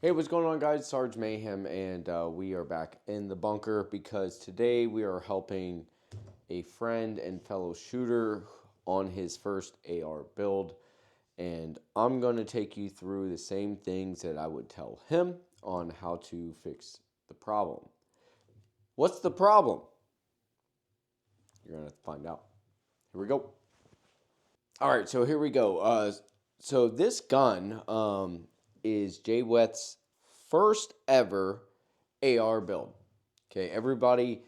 Hey, what's going on, guys? Sarge Mayhem, and we are back in the bunker because today we are helping a friend and fellow shooter on his first AR build. And I'm going to take you through the same things that I would tell him on how to fix the problem. What's the problem? You're going to find out. Here we go. All right, so here we go. So this gun is Jay Weth's first ever AR build. Okay, everybody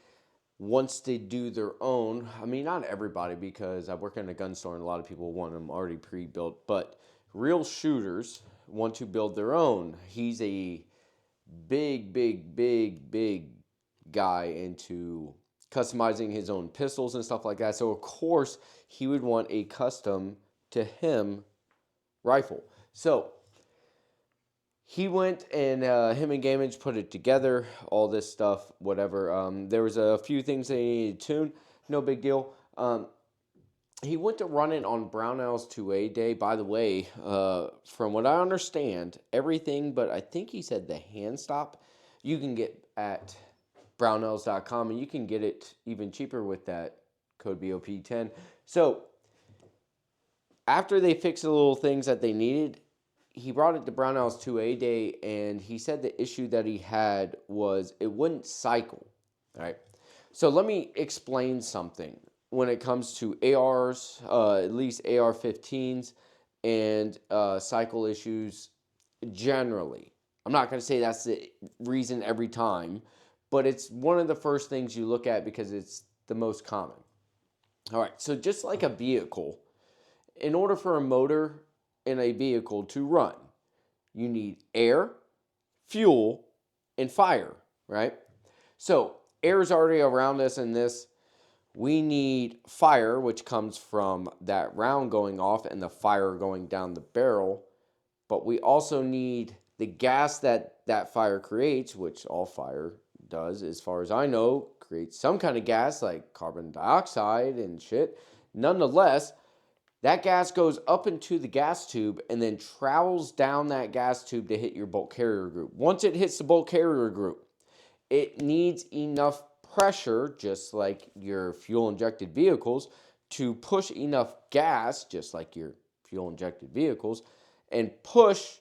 wants to do their own. I mean, not everybody, because I work in a gun store and a lot of people want them already pre-built, but real shooters want to build their own. He's a big guy into customizing his own pistols and stuff like that. So of course he would want a custom to him rifle. So he went and him and Gamage put it together, all this stuff, whatever. There was a few things they needed to tune, no big deal. He went to run it on Brownell's 2A day. By the way, from what I understand, everything but I think he said the hand stop you can get at brownells.com, and you can get it even cheaper with that code BOP10. So after they fixed the little things that they needed, he brought it to Brownell's 2A day, and he said the issue that he had was it wouldn't cycle. All right. So let me explain something when it comes to ARs, at least AR-15s, and cycle issues generally. I'm not going to say that's the reason every time, but it's one of the first things you look at because it's the most common. All right, so just like a vehicle, in order for a motor in a vehicle to run, you need air, fuel, and fire, right? So air is already around us in this. We need fire, which comes from that round going off and the fire going down the barrel. But we also need the gas that that fire creates, which all fire does, as far as I know, creates some kind of gas like carbon dioxide and shit. Nonetheless, that gas goes up into the gas tube and then travels down that gas tube to hit your bolt carrier group. Once it hits the bolt carrier group, it needs enough pressure, just like your fuel injected vehicles, to push enough gas, just like your fuel injected vehicles, and push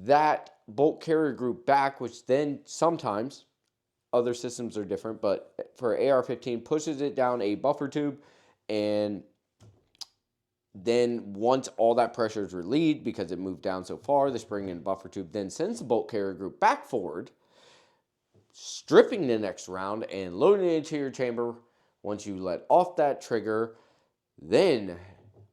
that bolt carrier group back, which then sometimes other systems are different, but for AR-15 pushes it down a buffer tube, and then once all that pressure is relieved because it moved down so far, the spring and buffer tube then sends the bolt carrier group back forward, stripping the next round and loading it into your chamber. Once you let off that trigger, then,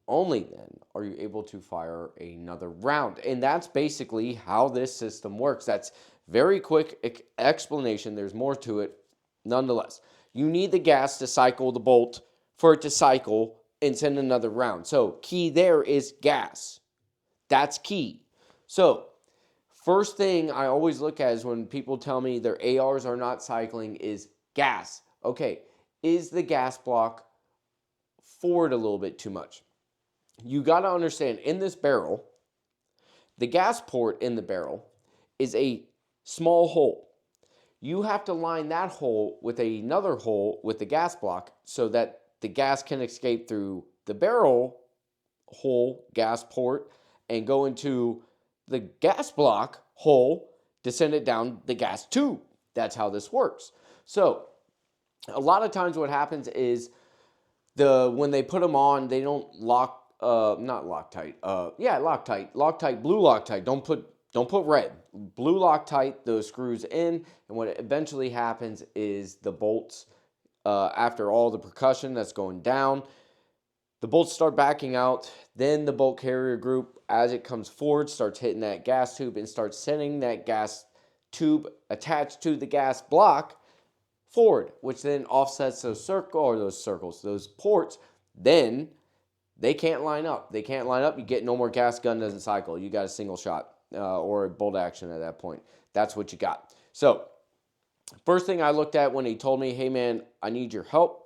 only then, are you able to fire another round. And that's basically how this system works. That's very quick explanation. There's more to it. Nonetheless, you need the gas to cycle the bolt for it to cycle and send another round. So key there is gas. That's key. So first thing I always look at is when people tell me their ARs are not cycling is gas. Okay, is the gas block forward a little bit too much? You got to understand, in this barrel, the gas port in the barrel is a small hole. You have to line that hole with another hole with the gas block so that the gas can escape through the barrel hole gas port and go into the gas block hole to send it down the gas tube. That's how this works. So a lot of times what happens is when they put them on, they don't lock, not Loctite, Loctite, blue Loctite. Don't put red. Blue Loctite those screws in, and what eventually happens is the bolts, after all the percussion that's going down, the bolts start backing out. Then the bolt carrier group, as it comes forward, starts hitting that gas tube and starts sending that gas tube attached to the gas block forward, which then offsets those ports. Then they can't line up. They can't line up. You get no more gas, gun doesn't cycle. You got a single shot or a bolt action at that point. That's what you got. So first thing I looked at when he told me, hey man, I need your help.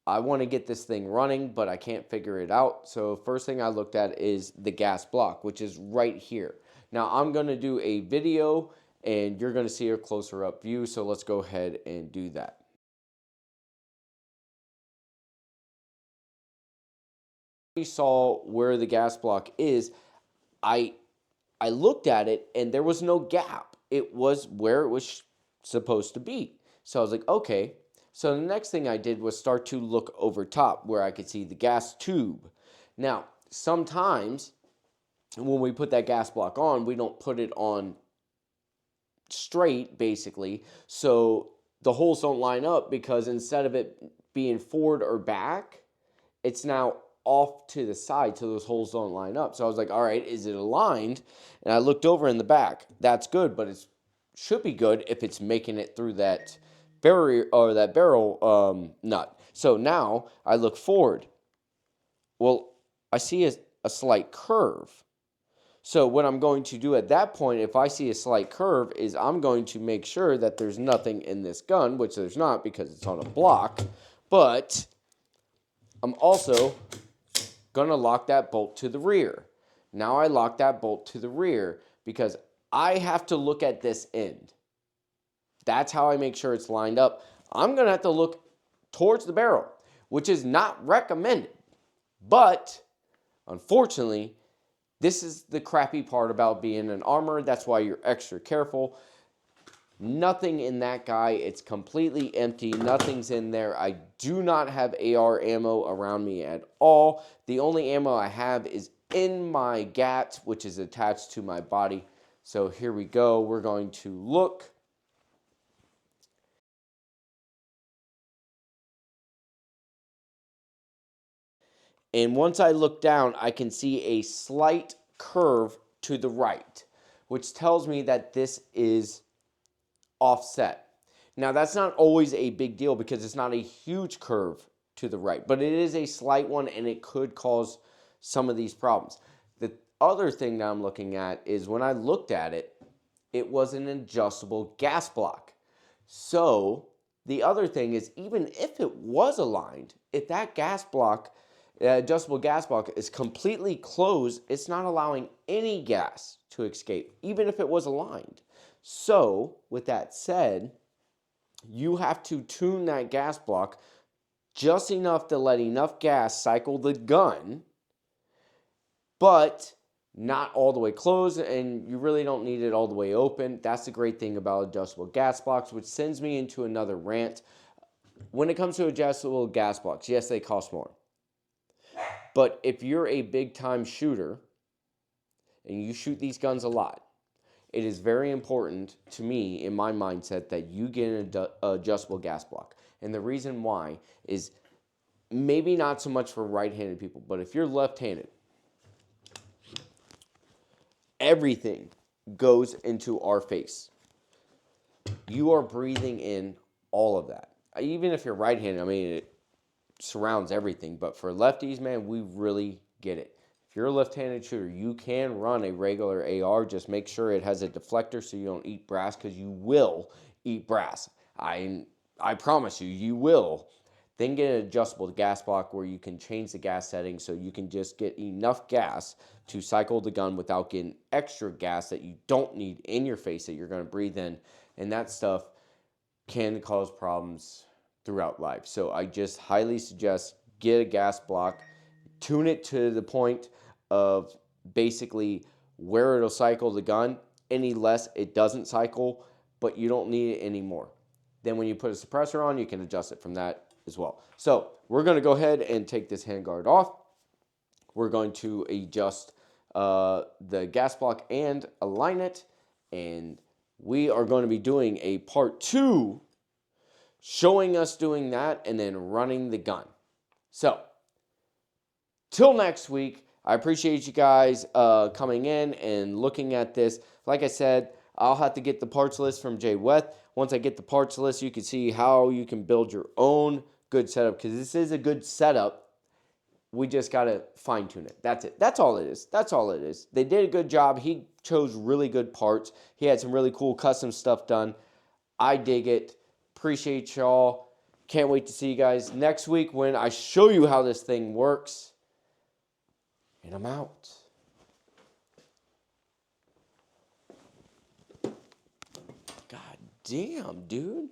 I want to get this thing running, but I can't figure it out. So first thing I looked at is the gas block, which is right here. Now I'm going to do a video and you're going to see a closer up view. So let's go ahead and do that. You saw where the gas block is. I looked at it and there was no gap. It was where it was supposed to be. So I was like, okay. So the next thing I did was start to look over top where I could see the gas tube. Now, sometimes when we put that gas block on, we don't put it on straight, basically. So the holes don't line up because instead of it being forward or back, it's now off to the side so those holes don't line up. So I was like, all right, is it aligned? And I looked over in the back. That's good, but it should be good if it's making it through that barrier or that barrel nut. So now I look forward. Well, I see a slight curve. So what I'm going to do at that point, if I see a slight curve, is I'm going to make sure that there's nothing in this gun, which there's not because it's on a block, but I'm also going to lock that bolt to the rear. Now I lock that bolt to the rear because I have to look at this end. That's how I make sure it's lined up. I'm going to have to look towards the barrel, which is not recommended. But unfortunately, this is the crappy part about being an armorer. That's why you're extra careful. Nothing in that guy. It's completely empty. Nothing's in there. I do not have AR ammo around me at all. The only ammo I have is in my GAT, which is attached to my body. So here we go. We're going to look. And once I look down, I can see a slight curve to the right, which tells me that this is offset. Now, that's not always a big deal because it's not a huge curve to the right, but it is a slight one and it could cause some of these problems. The other thing that I'm looking at is when I looked at it, it was an adjustable gas block. So the other thing is, even if it was aligned, if that gas block, adjustable gas block is completely closed, it's not allowing any gas to escape, even if it was aligned. So with that said, you have to tune that gas block just enough to let enough gas cycle the gun, but not all the way closed, and you really don't need it all the way open. That's the great thing about adjustable gas blocks, which sends me into another rant. When it comes to adjustable gas blocks, yes, they cost more. But if you're a big-time shooter and you shoot these guns a lot, it is very important to me, in my mindset, that you get an adjustable gas block. And the reason why is maybe not so much for right-handed people, but if you're left-handed, everything goes into our face. You are breathing in all of that. Even if you're right-handed, I mean, it surrounds everything. But for lefties, man, we really get it. If you're a left-handed shooter, you can run a regular AR. Just make sure it has a deflector so you don't eat brass, because you will eat brass. I promise you, you will. Then get an adjustable gas block where you can change the gas settings so you can just get enough gas to cycle the gun without getting extra gas that you don't need in your face that you're going to breathe in. And that stuff can cause problems throughout life. So I just highly suggest get a gas block, tune it to the point of basically where it'll cycle the gun. Any less, it doesn't cycle, but you don't need it anymore. Then when you put a suppressor on, you can adjust it from that as well. So we're going to go ahead and take this handguard off. We're going to adjust the gas block and align it, and we are going to be doing a part 2 showing us doing that and then running the gun. So till next week, I appreciate you guys coming in and looking at this. Like I said, I'll have to get the parts list from Jay Weth. Once I get the parts list, you can see how you can build your own good setup, because this is a good setup. We just got to fine tune it. That's it. That's all it is. That's all it is. They did a good job. He chose really good parts. He had some really cool custom stuff done. I dig it. Appreciate y'all. Can't wait to see you guys next week when I show you how this thing works. And I'm out. damn, dude.